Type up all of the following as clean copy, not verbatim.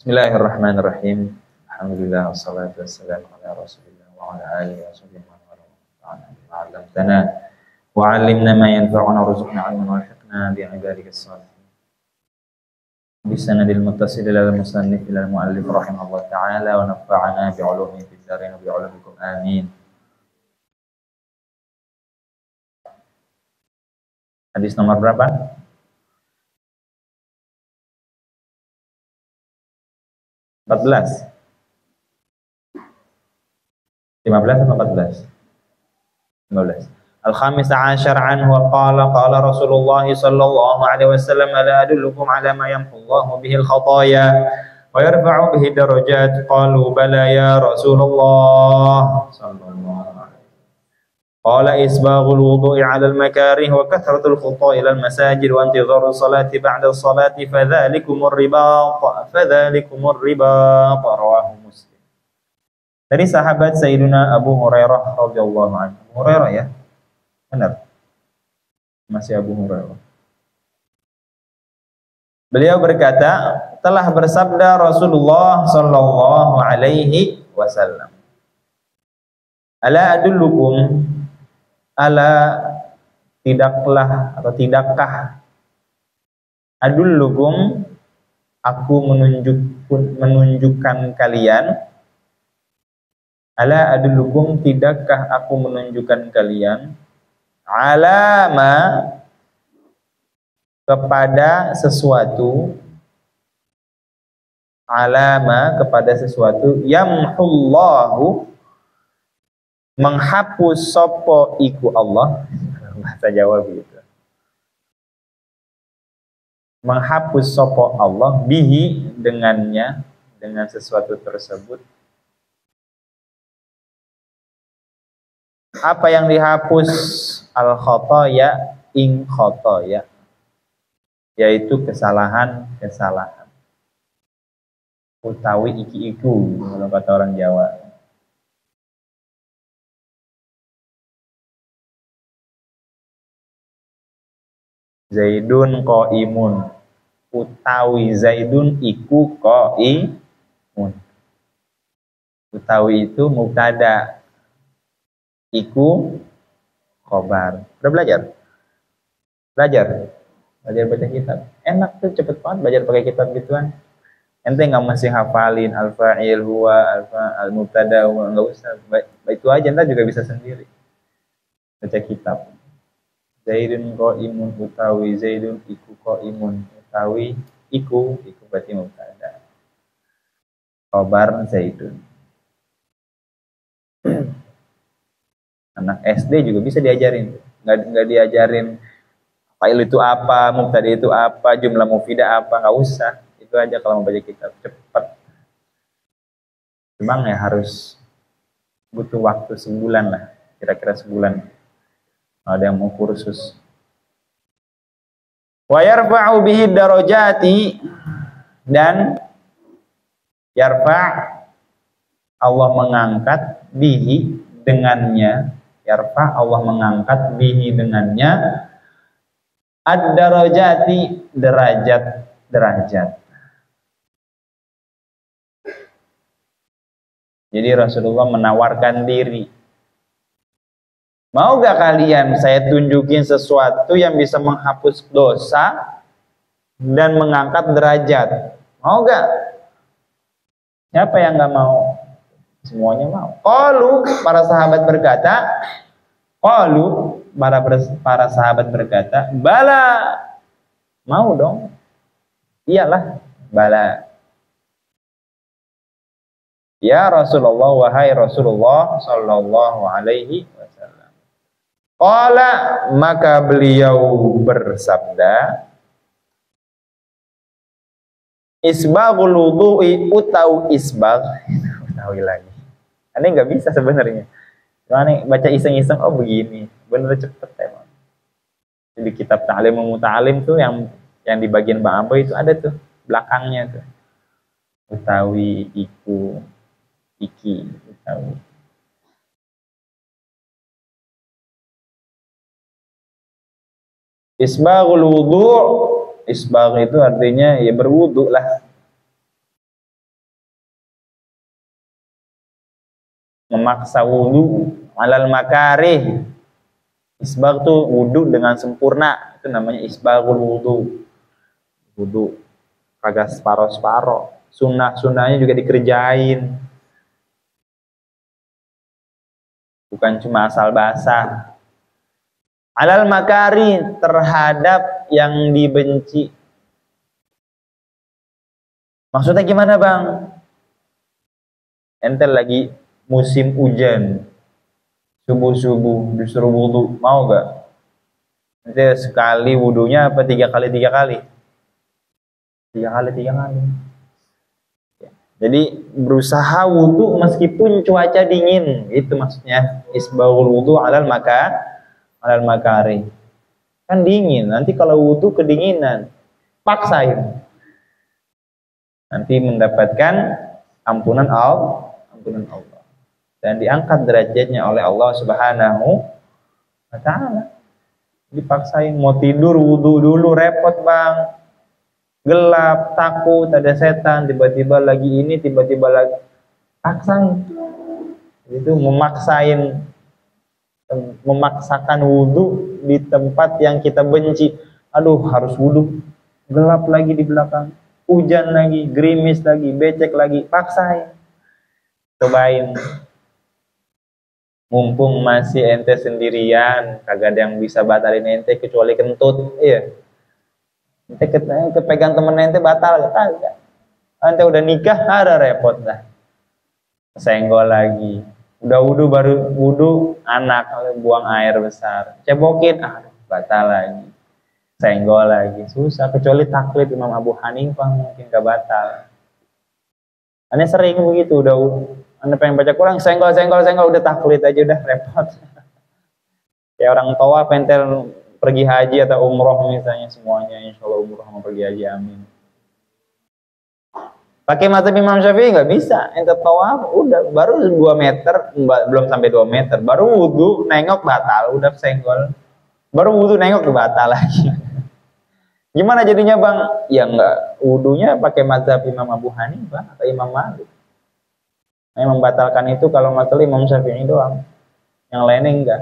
Bismillahirrahmanirrahim. Alhamdulillah wassalatu wassalamu ala Rasulillah wa ala alihi washabbihi wa man wala. 'Allamtana wa 'allimna ma yanfa'una warzuqna 'ilman walhiqna bi ibadikas shalihin. Bi sanadil muttasil ila al-musannif ila al-muallif rahimahullah ta'ala wa nafa'ana bi 'ulumihi fid dharain wa bi 'ulumikum amin. Hadis nomor berapa? 14. 15 atau 14? 15. Al-khamis ashar anhu qala Rasulullah sallallahu alaihi wasallam ala adullukum ala ma yamhullahu bihi al-khataya wa yarfa'u bihi darajat qalu bala ya Rasulullah sallallahu alaihi qala isbaghul wudu'i 'ala al-makarih wa kathratul khutaa ila al-masajid wa intidharu salati ba'da salati fadhalikumur ribat rawahu Muslim. Dari sahabat Sayyidina Abu Hurairah radhiyallahu anhu. Abu Hurairah ya? Benar. Masih Abu Hurairah. Beliau berkata, telah bersabda Rasulullah sallallahu alaihi wasallam. Ala adullukum, ala tidakkah adullukum, aku menunjukkan kalian, ala adullukum, tidakkah aku menunjukkan kalian, alama, kepada sesuatu, alama, kepada sesuatu, yamhullahu, menghapus sopo iku Allah, bahasa Jawa begitu, menghapus sopo Allah, bihi, dengannya, dengan sesuatu tersebut. Apa yang dihapus? Al-khotoya, ing khotoya, yaitu kesalahan-kesalahan, utawi iki-iku, kalau kata orang Jawa. Zaidun qaimun, utawi Zaidun iku qaimun. Utawi itu mubtada, iku khobar. Udah belajar? Belajar baca kitab. Enak tuh, cepet banget belajar pakai kitab gituan. Ente nggak mesti hafalin al-fa'il huwa, al-mubtada huwa, nggak usah. Itu aja ente juga bisa sendiri. Baca kitab. Zaidun qaimun, utawi Zaidun iku qaimun, utawi iku berarti mubtada, khobar Zaidun. Anak SD juga bisa diajarin, nggak diajarin fa'il itu apa, mubtada itu apa, jumlah mufidah apa, nggak usah. Itu aja kalau mau baca kitab cepat. Memang ya harus butuh waktu sebulan lah, kira-kira sebulan. Ada yang mau kursus. Wa yarfa'u bihi darajati, dan yarfa', Allah mengangkat, bihi, dengannya, yarfa', Allah mengangkat, bihi, dengannya, ad-darajati, derajat. Jadi Rasulullah menawarkan diri. Mau gak kalian saya tunjukin sesuatu yang bisa menghapus dosa dan mengangkat derajat? Mau gak? Siapa yang gak mau? Semuanya mau. Qalu, para sahabat berkata, qalu, para sahabat berkata, bala, mau dong. Iyalah, bala. Ya Rasulullah, wahai Rasulullah sallallahu alaihi wasallam. Qala, maka beliau bersabda, isbaghul wudu'i, utawi isbagh, utawi lagi. Aneh nggak bisa sebenarnya. Aneh baca iseng-iseng, oh begini, bener cepet emang. Di kitab Ta'lim Muta'alim tuh yang di bagian Bang Ambo itu ada tuh belakangnya tuh. Utawi iku, iki, utawi. Isbaghul wudu', isbagh itu artinya ya berwudu lah. memaksa wudu, alal makarih. Isbagh tuh wudu dengan sempurna, itu namanya isbaghul wudu. Wudu kagak separo-separo. Sunnah-sunnahnya juga dikerjain. Bukan cuma asal basah. Alal makari, terhadap yang dibenci. Maksudnya gimana bang? Ente lagi musim hujan, subuh-subuh disuruh wudu, mau gak? Ente sekali wudunya apa 3 kali 3 kali? 3 kali 3 kali. Jadi berusaha wudu meskipun cuaca dingin, itu maksudnya isbaghul wudu alal makari. Kan dingin, nanti kalau wudu kedinginan, paksain. Nanti mendapatkan ampunan Allah dan diangkat derajatnya oleh Allah Subhanahu wa taala. Dipaksain mau tidur wudu dulu, repot bang. Gelap, takut ada setan, tiba-tiba lagi ini, tiba-tiba lagi, paksain. Itu memaksakan wudu di tempat yang kita benci. Aduh, harus wudu, gelap lagi di belakang, hujan lagi, gerimis lagi, becek lagi, paksain. Cobain. Mumpung masih ente sendirian, kagak ada yang bisa batalin ente kecuali kentut, iya. Ente kepegang temen ente batal, kagak. Ente udah nikah, ada repot dah. Senggol lagi. Udah wudu, baru wudu, anak buang air besar. Cebokin, batal lagi. Senggol lagi, susah. Kecuali taklid Imam Abu Hanifah mungkin gak batal. Ane sering begitu, udah ane pengen baca Quran, senggol, udah taklid aja, udah repot. Kayak orang tua pentel pergi haji atau umroh misalnya, semuanya insya Allah umroh sama pergi haji, amin. Pakai mazhab Imam Syafi'i nggak bisa, ente tawaf udah baru 2 meter, belum sampai 2 meter, baru wudu nengok batal, udah senggol, baru wudu nengok batal lagi. Gimana jadinya bang? Ya enggak, wudunya pakai mazhab Imam Abu Hanifah atau Imam Malik. Yang membatalkan itu kalau masalah Imam Syafi'i doang, yang lainnya enggak.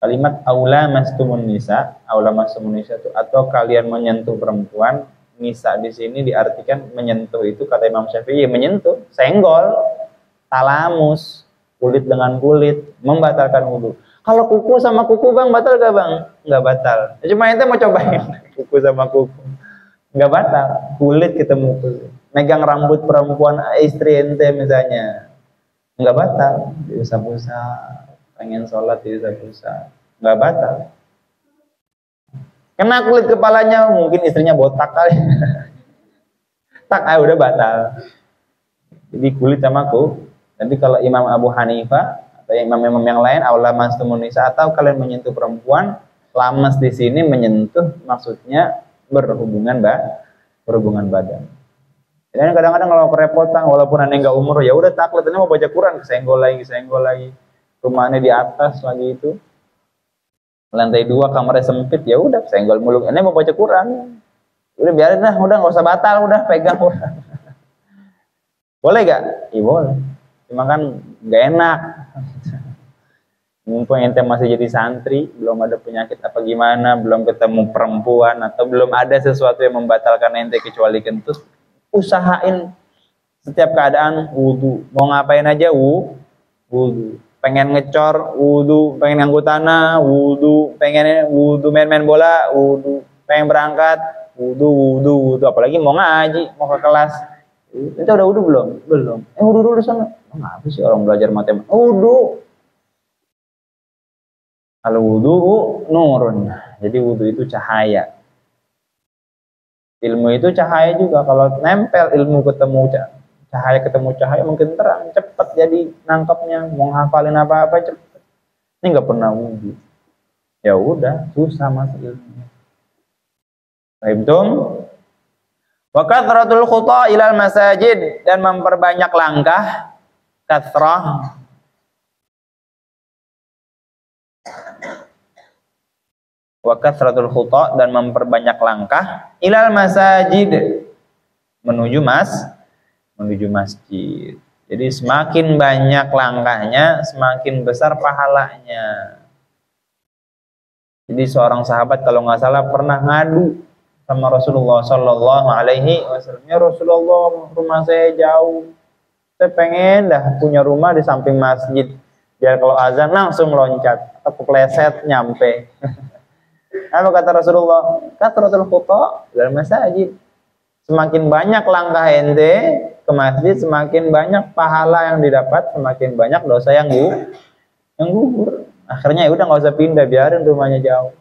Kalimat aula mastumun nisa itu atau kalian menyentuh perempuan, nisa di sini diartikan menyentuh, itu kata Imam Syafi'i menyentuh, senggol, talamus, kulit dengan kulit, membatalkan wudu. Kalau kuku sama kuku bang batal gak bang? Nggak batal. Cuma ente mau cobain kuku sama kuku, nggak batal. Kulit ketemu kulit. Megang rambut perempuan istri ente misalnya, nggak batal. Diusap-usap. Pengen sholat diusap-usap, nggak batal. Kena kulit kepalanya, mungkin istrinya botak kali. Tak, udah batal. Jadi kulit sama kuku. Tapi kalau Imam Abu Hanifah atau imam-imam yang lain, aula mastumun nisa, atau kalian menyentuh perempuan, lamas di sini menyentuh maksudnya berhubungan badan. Dan kadang-kadang kalau kerepotan, walaupun anda nggak umur, ya udah taklid, ini mau baca Quran, senggol lagi. Rumahnya di atas lagi itu, lantai 2, kamarnya sempit, ya udah senggol mulu. Ini mau baca Quran, udah biarin lah, udah nggak usah batal, udah pegang Quran. Boleh gak? Iya boleh. Cuma kan nggak enak. Mumpung ente masih jadi santri, belum ada penyakit apa gimana, belum ketemu perempuan, atau belum ada sesuatu yang membatalkan ente kecuali kentut, usahain setiap keadaan wudu. Mau ngapain aja wudu. Pengen ngecor wudu, pengen nganggu tanah wudu, pengen wudu main bola wudu, pengen berangkat wudu, apalagi mau ngaji, mau ke kelas. Itu udah wudu belum? Wudu dulu sana. Ngapa sih orang belajar matematika? Wudu. Kalau wudu nurun. Jadi wudu itu cahaya. Ilmu itu cahaya juga, kalau nempel ilmu ketemu cahaya mungkin terang, cepat jadi nangkapnya, mau ngafalin apa-apa cepat. Ini nggak pernah wudu, ya udah susah mas ilmunya. Fahimtum? Wa kathratul khuta ilal masajid, dan memperbanyak langkah, kathrah. Wa kathratul khuta, dan memperbanyak langkah, ilal masajid, menuju masjid. Jadi semakin banyak langkahnya, semakin besar pahalanya. Jadi seorang sahabat kalau nggak salah pernah ngadu sama Rasulullah Shallallahu Alaihi Wasallam. Ya Rasulullah, rumah saya jauh. Saya pengen dah punya rumah di samping masjid. Biar kalau azan langsung loncat atau kepleset nyampe. Apa kata Rasulullah? Kathratul khuta dalam masjid. Semakin banyak langkah ente ke masjid, semakin banyak pahala yang didapat, semakin banyak dosa yang gugur. Akhirnya ya udah nggak usah pindah, biarin rumahnya jauh.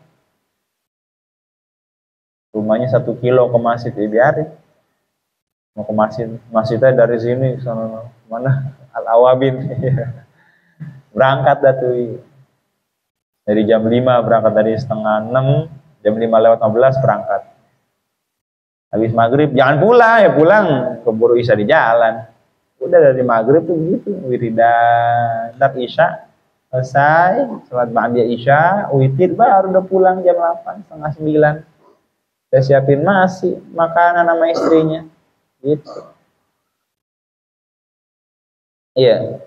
Rumahnya 1 kilo ke masjid, ya biarin. Mau ke masjidnya dari sini sana mana Al-Awabin. Berangkat dah tuh. Dari jam 5 berangkat, dari setengah 6, jam 5:15 berangkat. Habis maghrib jangan pulang, ya pulang keburu isya di jalan. Udah dari maghrib tuh gitu wiridan, ntar isya selesai, sholat ba'da isya, witir baru udah pulang jam 8, setengah 9. Saya siapin nasi, makanan sama istrinya. Gitu. Iya.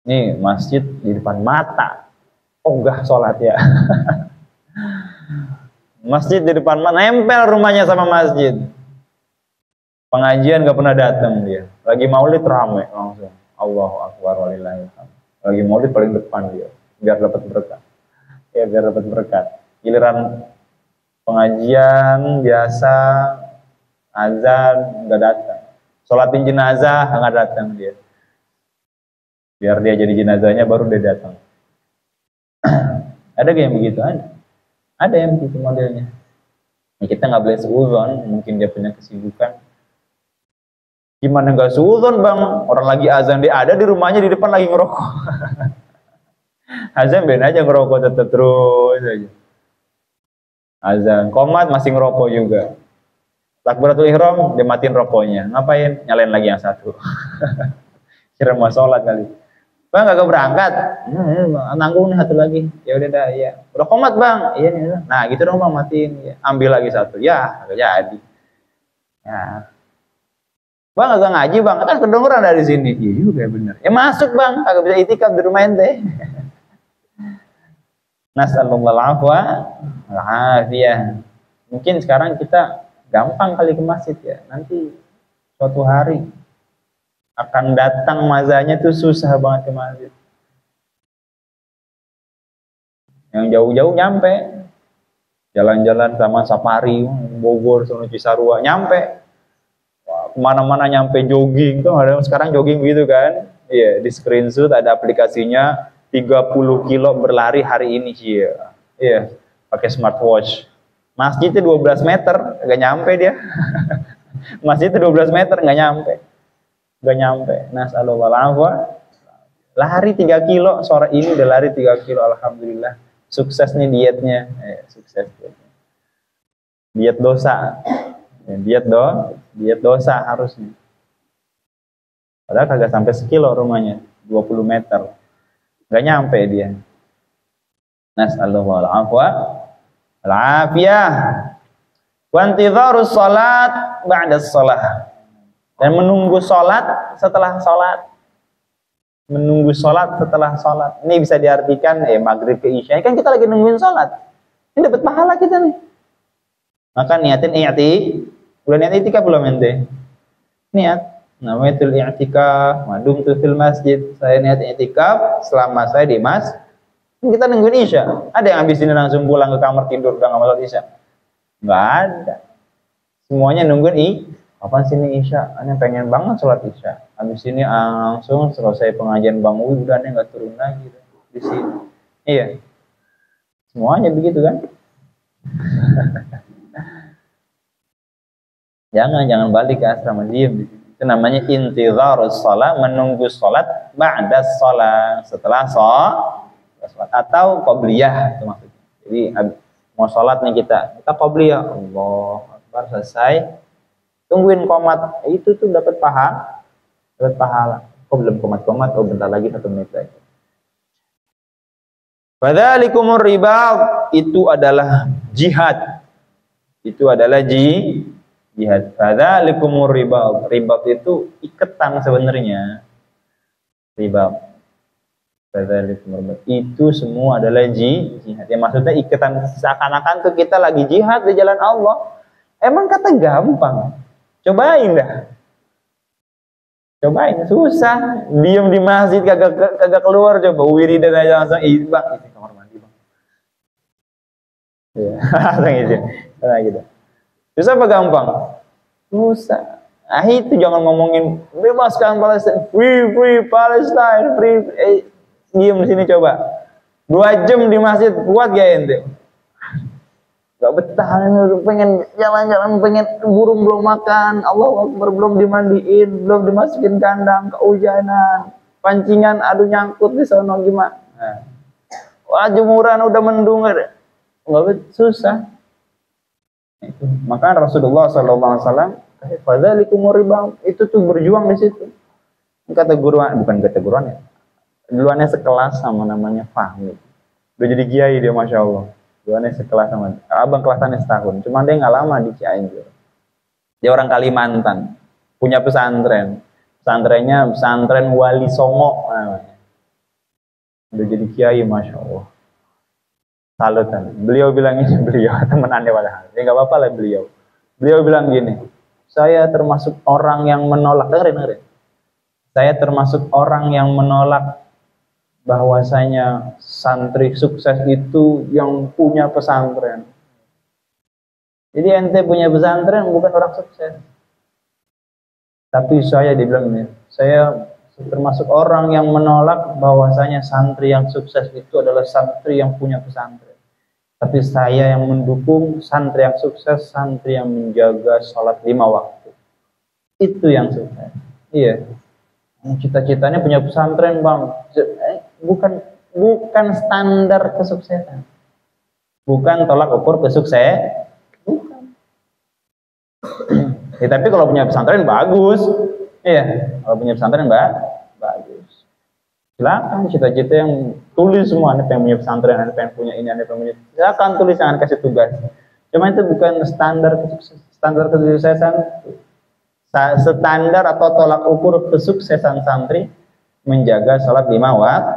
Nih masjid di depan mata. Ogah sholat ya. Masjid di depan mata, nempel rumahnya sama masjid. Pengajian gak pernah datang dia. Lagi maulid rame langsung. Allahu Akbar walillahilhamd. Lagi maulid paling depan dia, biar dapat berkat. Ya biar dapat berkat. Giliran pengajian biasa, azan nggak datang. Sholatin jenazah nggak datang dia. Biar dia jadi jenazahnya baru dia datang. Ada yang begitu, ada yang begitu modelnya. Ya, kita nggak boleh seuzon, mungkin dia punya kesibukan. Gimana nggak seuzon bang? Orang lagi azan, dia ada di rumahnya di depan lagi ngerokok. Azan ben aja ngerokok tetap terus aja. Azan, qomat masih ngerokok juga. Takbiratul ihram dia matiin rokoknya. Ngapain? Nyalain lagi yang satu. Kira mau sholat kali. Bang gak berangkat, nanggung nih satu lagi. Ya udah dah, ya. Udah qomat bang, iya nih. Nah gitu dong bang, matiin. Ya. Ambil lagi satu, ya agak jadi. Ya. Bang agak ngaji bang, kan kedengeran dari sini. Iya juga bener. Ya masuk bang, agak bisa itikaf di rumah ente. Nasallallahu afwa al-afiyah. Mungkin sekarang kita gampang kali ke masjid ya. Nanti suatu hari akan datang mazanya tuh susah banget ke masjid. Yang jauh-jauh nyampe. Jalan-jalan Taman Safari, Bogor, Sono Cisarua, nyampe. Wah, kemana-mana nyampe jogging. Tuh ada sekarang jogging gitu kan. Iya, di screenshot ada aplikasinya 30 kilo berlari hari ini sih. Iya, pakai smartwatch. Masjidnya 12 meter, nggak nyampe dia. Masjidnya 12 meter, nggak nyampe. Gak nyampe. Nasallallahu lari 3 kilo sore ini udah lari 3 kilo, alhamdulillah. Sukses nih dietnya. Sukses dietnya. Diet dosa. Diet dosa harusnya. Padahal kagak sampai sekilo rumahnya, 20 meter. Gak nyampe dia. Nasallallahu al-afiyah. Wa intidharus salat ba'da shalah. Dan menunggu sholat setelah sholat. Menunggu sholat setelah sholat. Ini bisa diartikan maghrib ke isya. Kan kita lagi nungguin sholat. Ini dapat pahala kita nih. Maka niatin udah niat i'tikaf belum ente? Niat. Nawaitul i'tikaf madumtu fil masjid. Saya niat i'tikaf selama saya di masjid. Kita nungguin isya. Ada yang habis ini langsung pulang ke kamar tidur udah nggak mau sholat isya? Nggak ada. Semuanya nungguin kapan sini isya? Aneh pengen banget sholat isya. Habis ini langsung selesai pengajian Bang Uwi, udah aneh nggak turun lagi di sini. Iya, semuanya begitu kan? jangan balik ke asrama, diem. Itu namanya intidharus shalah, menunggu sholat ba'da shalah, setelah sholat atau qobliyah itu maksudnya. Jadi mau sholat nih kita qobliyah, Allah Akbar, selesai. Tungguin qomat, itu tuh dapat pahala. Kok belum qomat? Oh bentar lagi 1 menit lagi. Fadzalikumur ribat, itu adalah jihad. Itu adalah jihad. Fadzalikumur ribat. Ribat itu ikatan sebenarnya. Ribat. Fadzalikumur ribat. Itu semua adalah jihad. Ya maksudnya ikatan, seakan-akan tuh kita lagi jihad di jalan Allah. Emang kata gampang. Cobain dah. Cobain, susah. Diam di masjid kagak keluar, coba wiridan aja langsung bang, izin kamar mandi bang. Iya, langsung izin. Nah, gitu. Susah apa gampang? Susah. Nah itu jangan ngomongin bebaskan Palestina, free Palestine, free. Diam di sini coba. 2 jam di masjid kuat gak ente? Gak betah, pengen jalan-jalan, pengen burung belum makan, Allah Akbar belum dimandiin, belum dimasukin kandang, kehujanan, pancingan aduh nyangkut di sono gimana? Nah. Wah jemuran udah mendung, nggak susah. Itu. Maka Rasulullah SAW, fadzalikumur ribat, itu tuh berjuang di situ. Kata guruan, bukan kata guruan ya, duluannya sekelas sama namanya Fahmi, udah jadi kiai dia, masya Allah. Duluannya sekelas sama abang, kelasannya setahun, cuma dia nggak lama di Cianjur. Dia orang Kalimantan, punya pesantren, pesantrennya pesantren Wali Songo namanya. Udah jadi kiai, masya Allah. Salutan. Beliau bilang ini, beliau temenannya padahal, ya nggak apa-apa lah beliau. Beliau bilang gini, saya termasuk orang yang menolak, dengerin. Saya termasuk orang yang menolak bahwasanya santri sukses itu yang punya pesantren. Jadi ente punya pesantren bukan orang sukses. Tapi saya dibilang ini, saya termasuk orang yang menolak bahwasanya santri yang sukses itu adalah santri yang punya pesantren. Tapi saya yang mendukung santri yang sukses, santri yang menjaga sholat 5 waktu. Itu yang sukses. Iya. Cita-citanya punya pesantren bang, bukan standar kesuksesan, bukan tolak ukur kesuksesan, bukan. Ya, tapi kalau punya pesantren bagus, iya. Kalau punya pesantren bagus. Silakan cita-cita yang tulis semua, anda pengen punya pesantren, anda pengen punya ini, anda pengen punya, silakan tulis, jangan kasih tugas. Cuma itu bukan standar kesuksesan. Standar kesuksesan, standar atau tolak ukur kesuksesan santri menjaga sholat 5 waktu.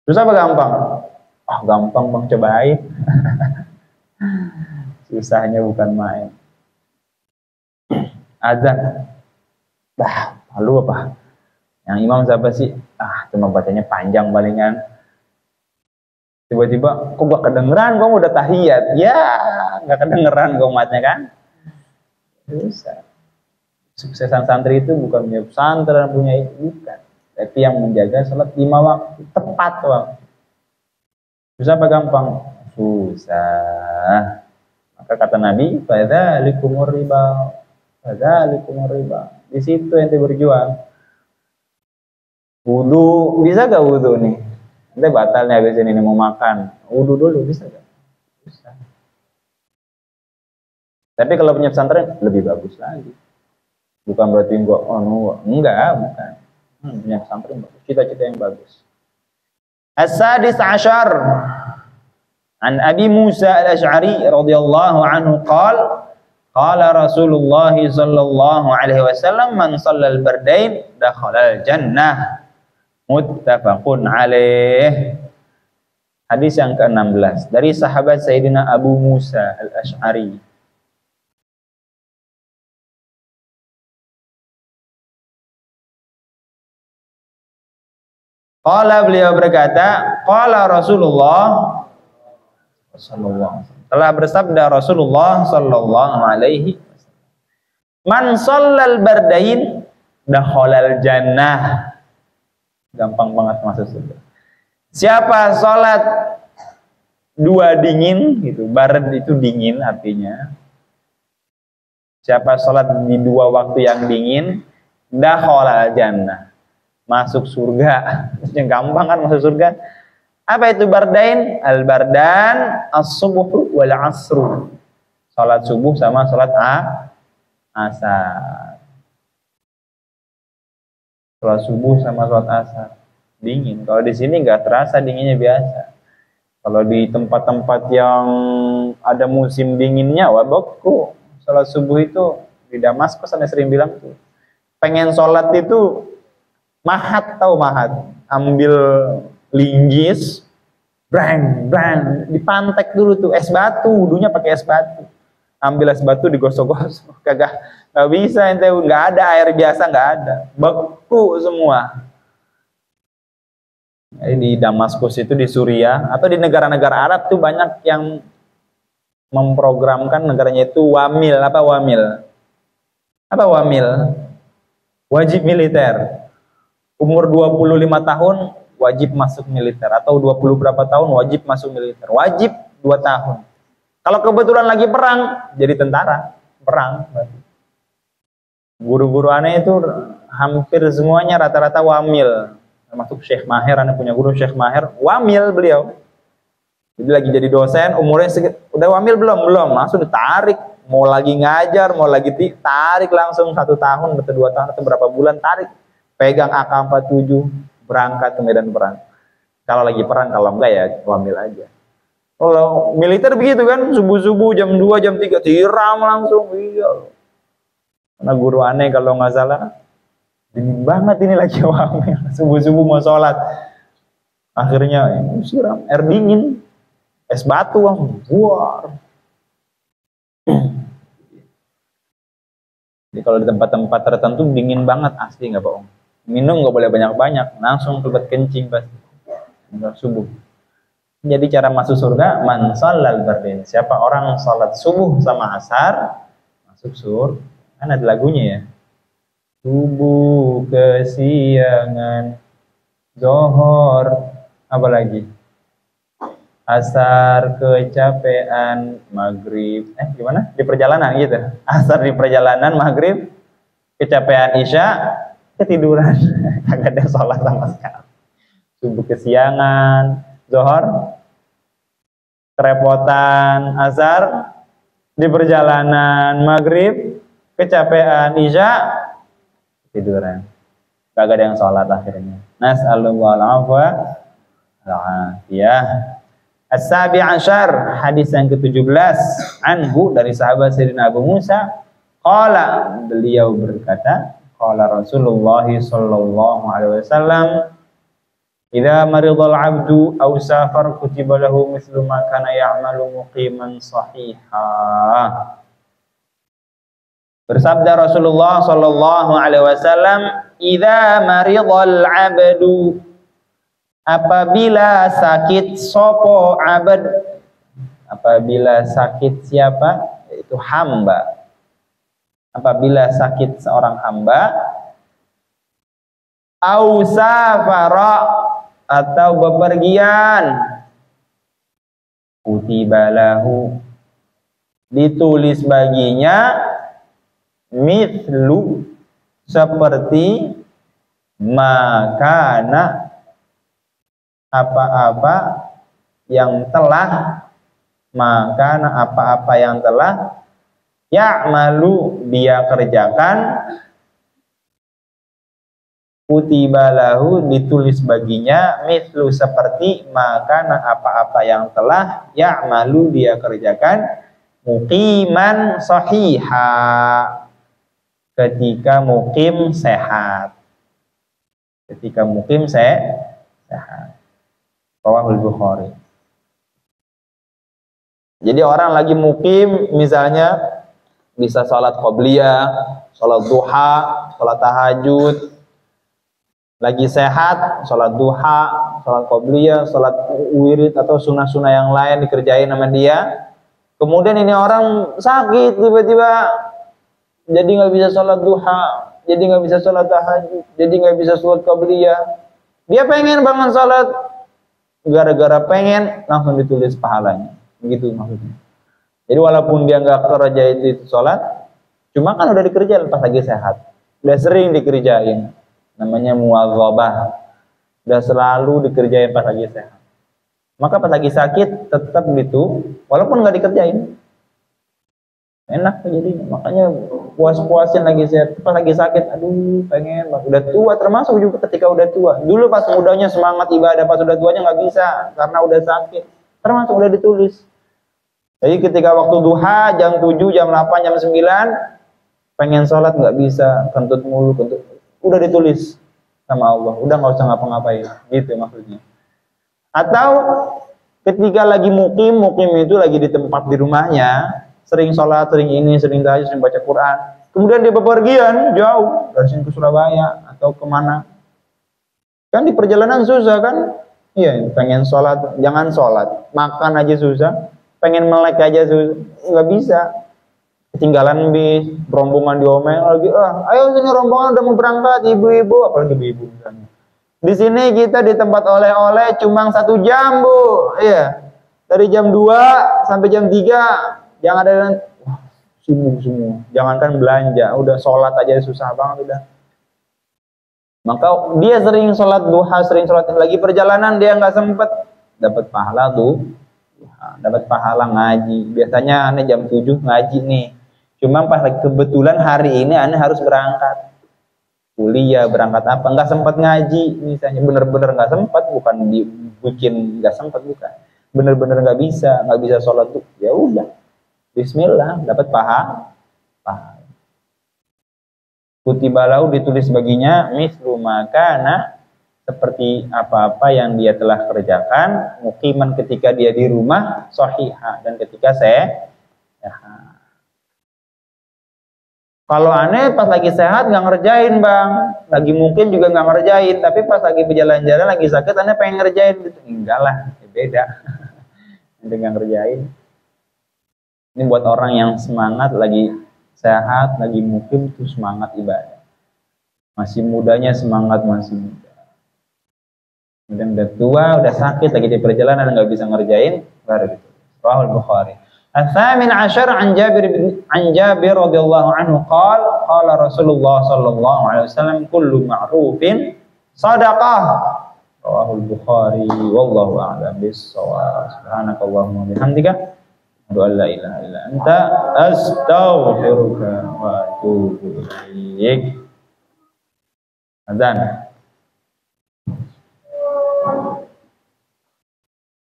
Susah apa gampang? Gampang bang, cobain. Susahnya bukan main. Azan, malu apa? Yang imam siapa sih? Cuma bacanya panjang palingan. Tiba-tiba, kok gak kedengeran? Kok udah tahiyat? Ya, gak kedengeran gomatnya kan? Susah. Suksesan santri itu bukan punya pesantren, punya itu, bukan. Tapi yang menjaga sholat 5 waktu, tepat waktu. Susah apa gampang? Susah. Maka kata Nabi, fadzalikumur ribat. Fadzalikumur ribat. Di situ ente berjuang. Wudu, bisa gak wudu nih? Ente batalnya habis ini mau makan. Wudu dulu, bisa gak? Bisa. Tapi kalau punya pesantren, lebih bagus lagi. Bukan berarti enggak, bukan. Punya pesantren bagus, cita-cita yang bagus. As-sadis ashar an Abi Musa al-Ash'ari radhiyallahu anhu qala Rasulullah sallallahu alaihi wasallam man shallal bardain dakhala al-jannah, muttafaqun alaih. Hadis yang ke-16 dari sahabat Sayyidina Abu Musa al-Ash'ari. Qala, beliau berkata, qala Rasulullah sallallahu alaihi wasallam, telah bersabda Rasulullah sallallahu alaihi wasallam, man shallal bardain dakhalal jannah. Gampang banget masuk surga. Siapa salat 2 dingin gitu, bard itu dingin artinya. Siapa salat di 2 waktu yang dingin, dakhalal jannah, masuk surga. Yang gampang kan masuk surga. Apa itu bardain? Al-bardan as-subuh wal asru. Salat subuh sama salat asar. Salat subuh sama salat asar dingin. Kalau di sini nggak terasa dinginnya, biasa. Kalau di tempat-tempat yang ada musim dinginnya, wah beku, Sholat subuh itu di Damaskus saya sering bilang tuh, pengen sholat itu mahat, tahu mahat? Ambil linggis, brang, dipantek dulu tuh, es batu, wudunya pakai es batu. Ambil es batu digosok-gosok, nggak bisa ente, nggak ada air biasa, nggak ada, beku semua. Jadi di Damaskus itu di Suriah atau di negara-negara Arab tuh banyak yang memprogramkan negaranya itu wamil. Apa wamil? Wajib militer. Umur 25 tahun wajib masuk militer, atau 20 berapa tahun wajib masuk militer. Wajib 2 tahun. Kalau kebetulan lagi perang, jadi tentara. Perang. Guru-guru aneh itu hampir semuanya rata-rata wamil. Termasuk Syekh Maher, aneh punya guru Syekh Maher, wamil beliau. Jadi lagi jadi dosen, umurnya udah wamil belum, langsung ditarik. Mau lagi ngajar, mau lagi tarik langsung 1 tahun, atau 2 tahun, atau berapa bulan tarik. Pegang AK-47, berangkat ke medan perang. Kalau lagi perang, kalau enggak ya wamil aja. Kalau militer begitu kan, subuh-subuh jam 2, jam 3, tiram langsung. Iya. Karena guru aneh kalau nggak salah, dingin banget ini lagi wamil. Subuh-subuh mau sholat. Akhirnya siram air dingin. Es batu langsung buar. Jadi kalau di tempat-tempat tertentu dingin banget, asli nggak bohong. Minum nggak boleh banyak-banyak, langsung kebelet kencing pasti. Subuh. Jadi cara masuk surga, man sholal bardin. Siapa orang sholat subuh sama asar, masuk surga. Kan ada lagunya ya. Subuh kesiangan, zohor, apa lagi? Asar kecapean, maghrib, gimana? Di perjalanan gitu. Asar di perjalanan, maghrib kecapean, isya ketiduran. Kagak ada sholat sama sekali. Subuh kesiangan, zohor kerepotan, asar di perjalanan, maghrib kecapean, isya ketiduran. Kagak ada yang sholat akhirnya. Nas'alullah al-afwa al-afiyah. As-sabi' asyar, hadis yang ke-17, anhu, dari sahabat Sayyidina Abu Musa, qala, beliau berkata, qala Rasulullah sallallahu alaihi wasallam, idza maridal 'abdu aw safar kutiba lahu mithlu ma kana ya'malu muqiman sahihah. Bersabda Rasulullah sallallahu alaihi wasallam, idza maridal 'abdu, apabila sakit sopo abad, apabila sakit siapa? Yaitu hamba. Apabila sakit seorang hamba, au safara, atau bepergian, kutiba lahu, ditulis baginya, mithlu, seperti, makana, apa-apa yang telah, maka apa-apa yang telah, ya'malu, dia kerjakan, kutiba lahu, ditulis baginya, mithlu, seperti, maka apa-apa yang telah, ya'malu, dia kerjakan, muqiman sahiha, ketika mukim sehat, ketika mukim sehat. Rawahul Bukhari. Jadi orang lagi mukim, misalnya bisa sholat qobliyah, sholat duha, sholat tahajud, lagi sehat, sholat duha, sholat qobliyah, sholat wirid atau sunnah-sunnah yang lain dikerjain sama dia. Kemudian ini orang sakit tiba-tiba, jadi nggak bisa sholat duha, jadi nggak bisa sholat tahajud, jadi nggak bisa sholat qobliyah. Dia pengen banget sholat, gara-gara pengen langsung ditulis pahalanya, begitu maksudnya. Jadi walaupun dia nggak kerja itu sholat, cuma kan udah dikerjain pas lagi sehat, udah sering dikerjain, namanya muwadzabah, udah selalu dikerjain pas lagi sehat. Maka pas lagi sakit tetap gitu, walaupun nggak dikerjain, enak jadinya. Makanya puas-puasin lagi sehat, pas lagi sakit, aduh pengen, udah tua, termasuk juga ketika udah tua. Dulu pas mudanya semangat ibadah, pas udah tuanya nggak bisa karena udah sakit, termasuk udah ditulis. Jadi ketika waktu duha jam 7, jam 8, jam 9 pengen sholat nggak bisa, kentut mulu, kentut. Udah ditulis sama Allah, udah nggak usah ngapa-ngapain, gitu maksudnya. Atau ketika lagi mukim itu lagi di tempat di rumahnya, sering sholat, sering ini, sering tahajud, sering baca Quran. Kemudian dia bepergian jauh dari sini ke Surabaya atau kemana, kan di perjalanan susah kan? Iya, pengen sholat, jangan sholat, makan aja susah, pengen melek aja susah, nggak bisa. Ketinggalan bis, rombongan diomel lagi, ayo sini rombongan udah mau berangkat, ibu-ibu, apalagi ibu-ibu misalnya. Di sini kita di tempat oleh-oleh cuma 1 jam, Bu. Iya. Dari jam 2 sampai jam 3 jangan ada sibuk semua. Jangankan belanja, udah sholat aja susah banget udah. Maka dia sering sholat duha, sering sholat lagi perjalanan dia nggak sempet dapat pahala tuh, dapat pahala ngaji. Biasanya aneh jam 7 ngaji nih. Cuma pas kebetulan hari ini aneh harus berangkat kuliah, berangkat apa, nggak sempat ngaji misalnya, bener-bener nggak sempat, bukan dibikin nggak sempat, bukan, bener-bener nggak bisa sholat tuh, ya udah, Bismillah, dapat pahala. Kutibalau ditulis baginya mislu makana, seperti apa-apa yang dia telah kerjakan, mukiman ketika dia di rumah, sahihah, dan ketika sehat. Kalau aneh pas lagi sehat nggak ngerjain bang, lagi mungkin juga nggak ngerjain, tapi pas lagi berjalan-jalan lagi sakit aneh pengen ngerjain gitu, enggak lah, beda. Dengan ngerjain. Ini buat orang yang semangat lagi sehat, lagi mungkin tuh semangat ibadah. Masih mudanya semangat masih muda. Kemudian udah tua, udah sakit lagi di perjalanan nggak bisa ngerjain, baru gitu. Rahul Bukhari. Al-Thamin Ashar an Jabir radhiyallahu anhu qala Rasulullah sallallahu alaihi wasallam kullu ma'rufin sadaqah. Rawahul Bukhari wallahu a'lam bis-shawab. Subhanakallahumma bihamdika asyhadu an la ilaha illa anta astaghfiruka wa atubu ilaik. Adzan.